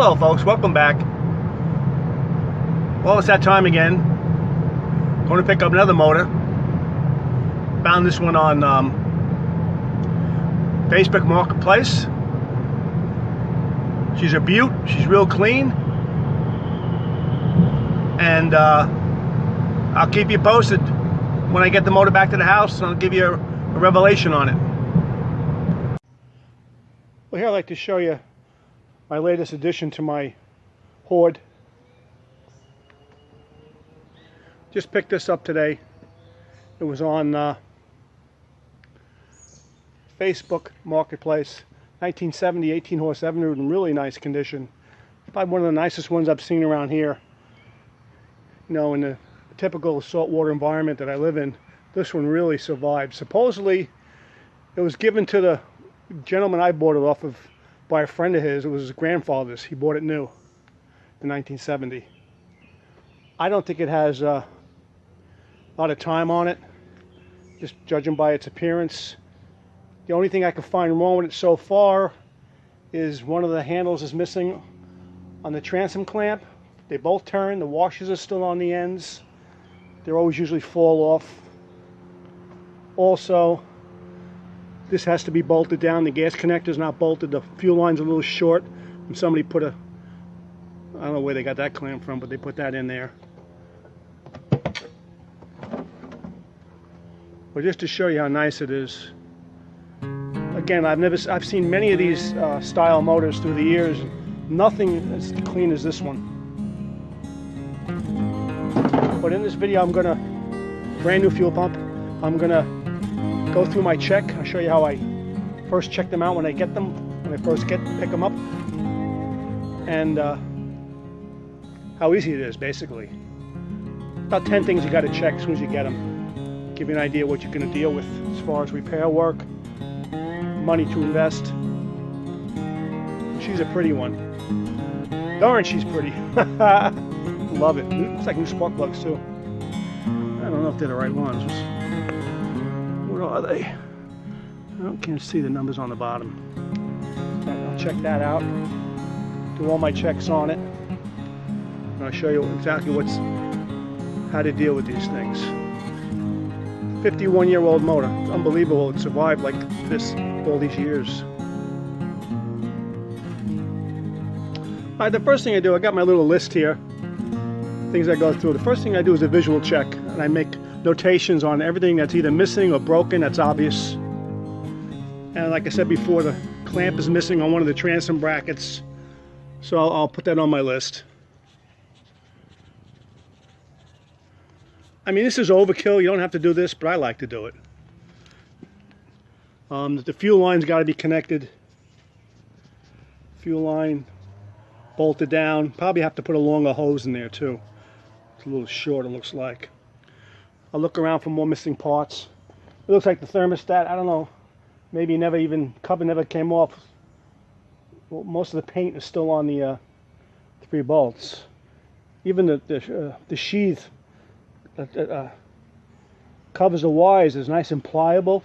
Hello folks, welcome back. Well, it's that time again. Going to pick up another motor. Found this one on Facebook Marketplace. She's a BEAUT, she's real clean. And I'll keep you posted when I get the motor back to the house, and I'll give you a revelation on it. Well, here I'd like to show you my latest addition to my hoard. Just picked this up today. It was on Facebook Marketplace. 1970 18 horse Evinrude in really nice condition. Probably one of the nicest ones I've seen around here. You know, in the typical saltwater environment that I live in, this one really survived. Supposedly, it was given to the gentleman I bought it off of by a friend of his. It was his grandfather's. He bought it new in 1970. I don't think it has a lot of time on it, just judging by its appearance. The only thing I can find wrong with it so far is one of the handles is missing on the transom clamp. They both turn. The washers are still on the ends. They always usually fall off. Also, this has to be bolted down. The gas connector's not bolted. The fuel line's a little short. And somebody put a, I don't know where they got that clamp from, but they put that in there. But just to show you how nice it is. Again, I've seen many of these style motors through the years. Nothing as clean as this one. But in this video, I'm gonna, brand new fuel pump. I'm gonna go through my check. I'll show you how I first check them out when I get them, when I first pick them up, and how easy it is, basically. About 10 things you got to check as soon as you get them. Give you an idea what you're going to deal with as far as repair work, money to invest. She's a pretty one. Darn, she's pretty. Love it. Looks like new spark plugs too. I don't know if they're the right ones. What are they? I can't see the numbers on the bottom. I'll check that out. Do all my checks on it. And I'll show you exactly how to deal with these things. 51-year-old motor. It's unbelievable it survived like this all these years. Alright, the first thing I do, I got my little list here. Things I go through. The first thing I do is a visual check, and I make notations on everything that's either missing or broken. That's obvious. And like I said before, the clamp is missing on one of the transom brackets, so I'll put that on my list. I mean, this is overkill. You don't have to do this, but I like to do it. The fuel line's got to be connected. Fuel line bolted down. Probably have to put a longer hose in there too. It's a little short, it looks like. I'll look around for more missing parts. It looks like the thermostat, I don't know, maybe cover never came off. Well, most of the paint is still on the 3 bolts. Even the sheath that covers the wires is nice and pliable.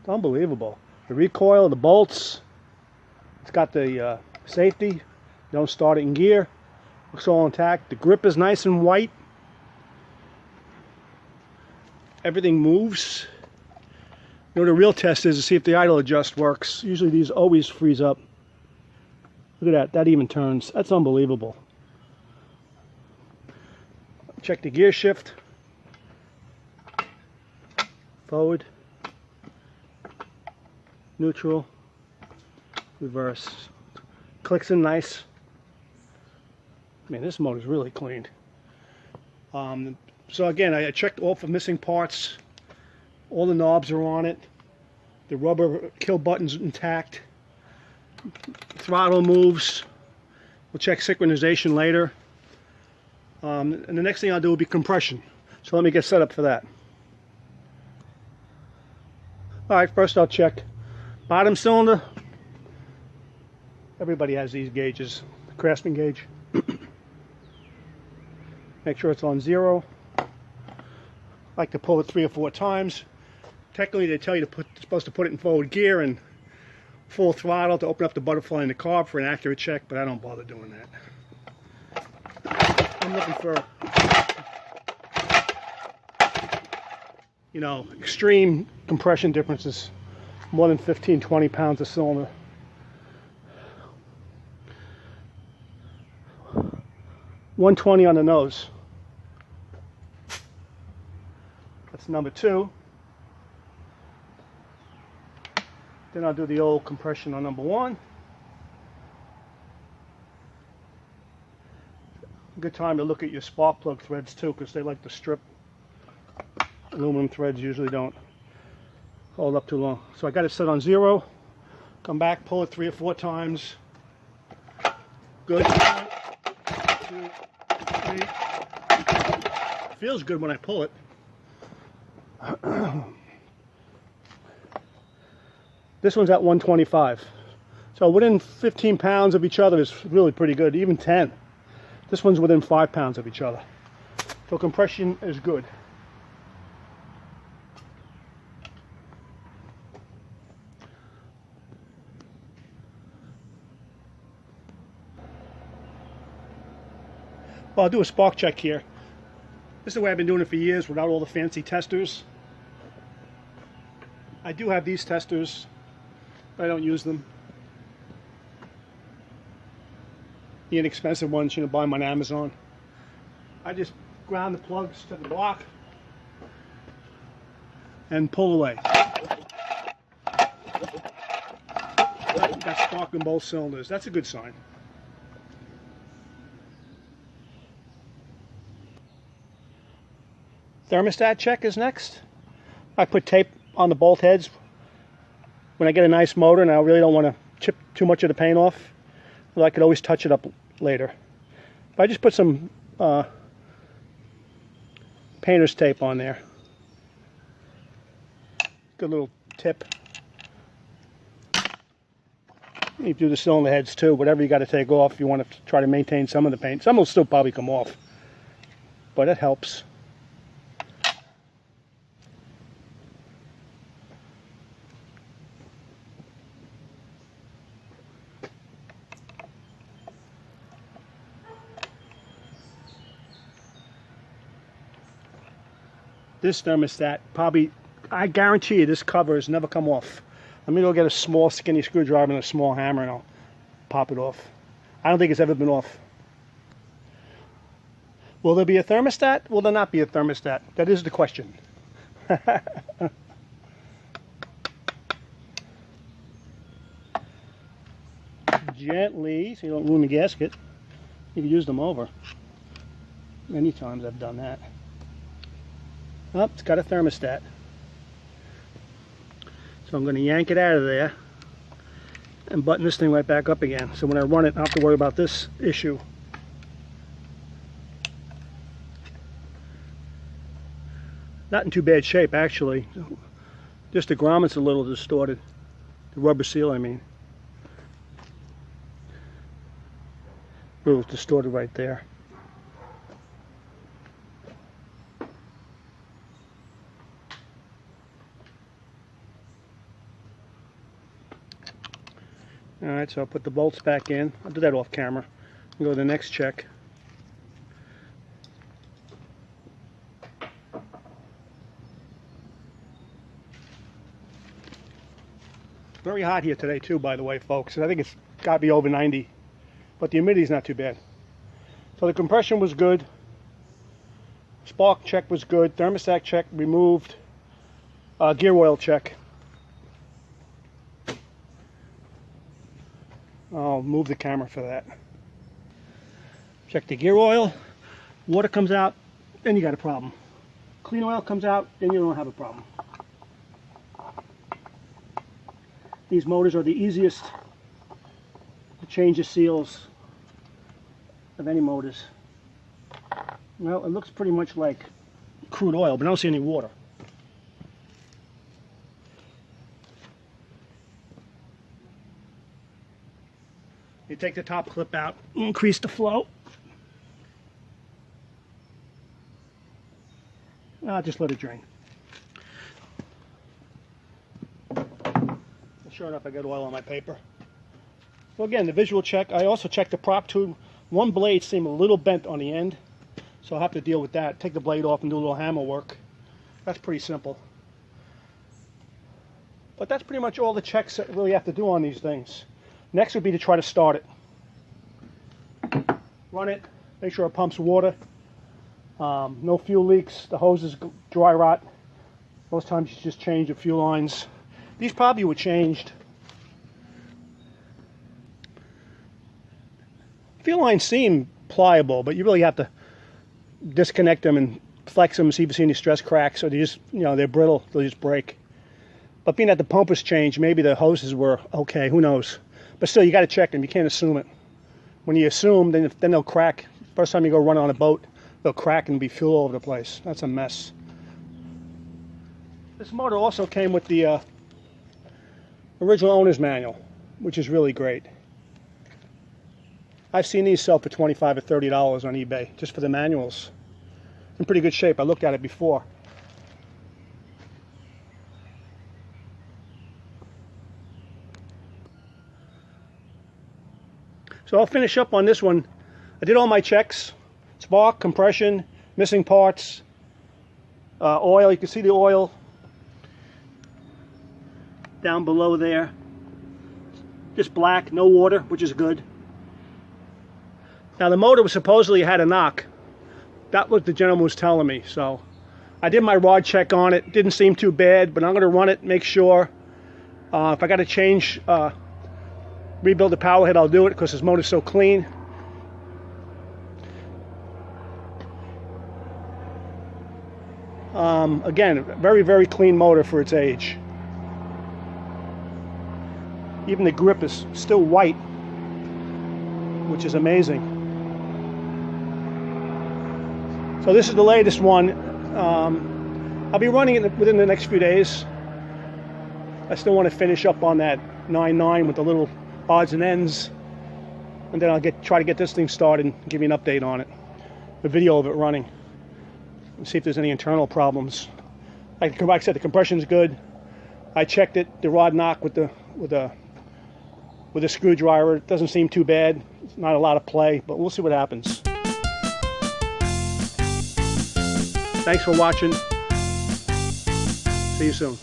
It's unbelievable. The recoil, the bolts, it's got the safety. Don't start it in gear. Looks all intact. The grip is nice and white. Everything moves. You know, the real test is to see if the idle adjust works. Usually these always freeze up. Look at that. That even turns. That's unbelievable. Check the gear shift. Forward. Neutral. Reverse. Clicks in nice. Man, this motor's really clean. So again, I checked all for missing parts. All the knobs are on it. The rubber kill button's intact. Throttle moves. We'll check synchronization later. And the next thing I'll do will be compression. So let me get set up for that. Alright, first I'll check bottom cylinder. Everybody has these gauges. The Craftsman gauge. Make sure it's on 0. I like to pull it 3 or 4 times. Technically, they tell you supposed to put it in forward gear, and full throttle to open up the butterfly and the carb for an accurate check, but I don't bother doing that. I'm looking for, you know, extreme compression differences, more than 15, 20 pounds a cylinder. $120 on the nose. That's number 2. Then I'll do the old compression on number 1. Good time to look at your spark plug threads too, because they like to strip. Aluminum threads usually don't hold up too long. So I got it set on 0. Come back, pull it 3 or 4 times. Good. 2, 3. Feels good when I pull it. This one's at 125. So within 15 pounds of each other is really pretty good, even 10. This one's within 5 pounds of each other. So compression is good. Well, I'll do a spark check here. This is the way I've been doing it for years without all the fancy testers. I do have these testers, but I don't use them. The inexpensive ones, you know, buy them on Amazon. I just ground the plugs to the block and pull away. Got spark in both cylinders. That's a good sign. Thermostat check is next. I put tape on the bolt heads when I get a nice motor and I really don't want to chip too much of the paint off. I could always touch it up later. But I just put some painter's tape on there. Good little tip. You do the cylinder heads too, whatever you got to take off. You want to try to maintain some of the paint. Some will still probably come off, but it helps. This thermostat, probably, I guarantee you this cover has never come off. Let me go get a small skinny screwdriver and a small hammer and I'll pop it off. I don't think it's ever been off. Will there be a thermostat? Will there not be a thermostat? That is the question. Gently, so you don't ruin the gasket. You can use them over. Many times I've done that. Oh, it's got a thermostat. So I'm going to yank it out of there and button this thing right back up again. So when I run it, I don't have to worry about this issue. Not in too bad shape, actually. Just the grommet's a little distorted. The rubber seal, I mean. A little distorted right there. Alright, so I'll put the bolts back in. I'll do that off camera. Go to the next check. Very hot here today too, by the way, folks. I think it's got to be over 90. But the humidity's not too bad. So the compression was good. Spark check was good. Thermostat check removed. Gear oil check. I'll move the camera for that. Check the gear oil. Water comes out, then you got a problem. Clean oil comes out, then you don't have a problem. These motors are the easiest to change the seals of any motors. Well, it looks pretty much like crude oil, but I don't see any water. You take the top clip out, increase the flow. I'll just let it drain. The Sure enough, I got oil on my paper. So again, the visual check. I also checked the prop tube. One blade seemed a little bent on the end, so I'll have to deal with that. Take the blade off and do a little hammer work. That's pretty simple. But that's pretty much all the checks that really have to do on these things. Next would be to try to start it. Run it, make sure it pumps water. No fuel leaks, the hose is dry rot. Most times you just change the fuel lines. These probably were changed. Fuel lines seem pliable, but you really have to disconnect them and flex them, see if you see any stress cracks, or they just, you know, they're brittle, they'll just break. But being that the pump was changed, maybe the hoses were okay, who knows. But still, you got to check them, you can't assume it. When you assume, then they'll crack. First time you go run on a boat, they'll crack and be fuel all over the place. That's a mess. This motor also came with the original owner's manual, which is really great. I've seen these sell for $25 or $30 on eBay, just for the manuals. In pretty good shape. I looked at it before. So I'll finish up on this one. I did all my checks. Spark, compression, missing parts, oil. You can see the oil down below there. Just black, no water, which is good. Now the motor was supposedly had a knock. That's what the gentleman was telling me. So I did my rod check on it. Didn't seem too bad, but I'm going to run it, make sure. If I got to change, rebuild the power head, I'll do it because this motor's so clean. Again, very, very clean motor for its age. Even the grip is still white, which is amazing. So this is the latest one. I'll be running it within the next few days. I still want to finish up on that 9.9 with the little odds and ends, and then I'll try to get this thing started and give you an update on it, a video of it running, and see if there's any internal problems. Like I said, the compression's good. I checked it, the rod knock with a screwdriver. It doesn't seem too bad. It's not a lot of play, but we'll see what happens. Thanks for watching. See you soon.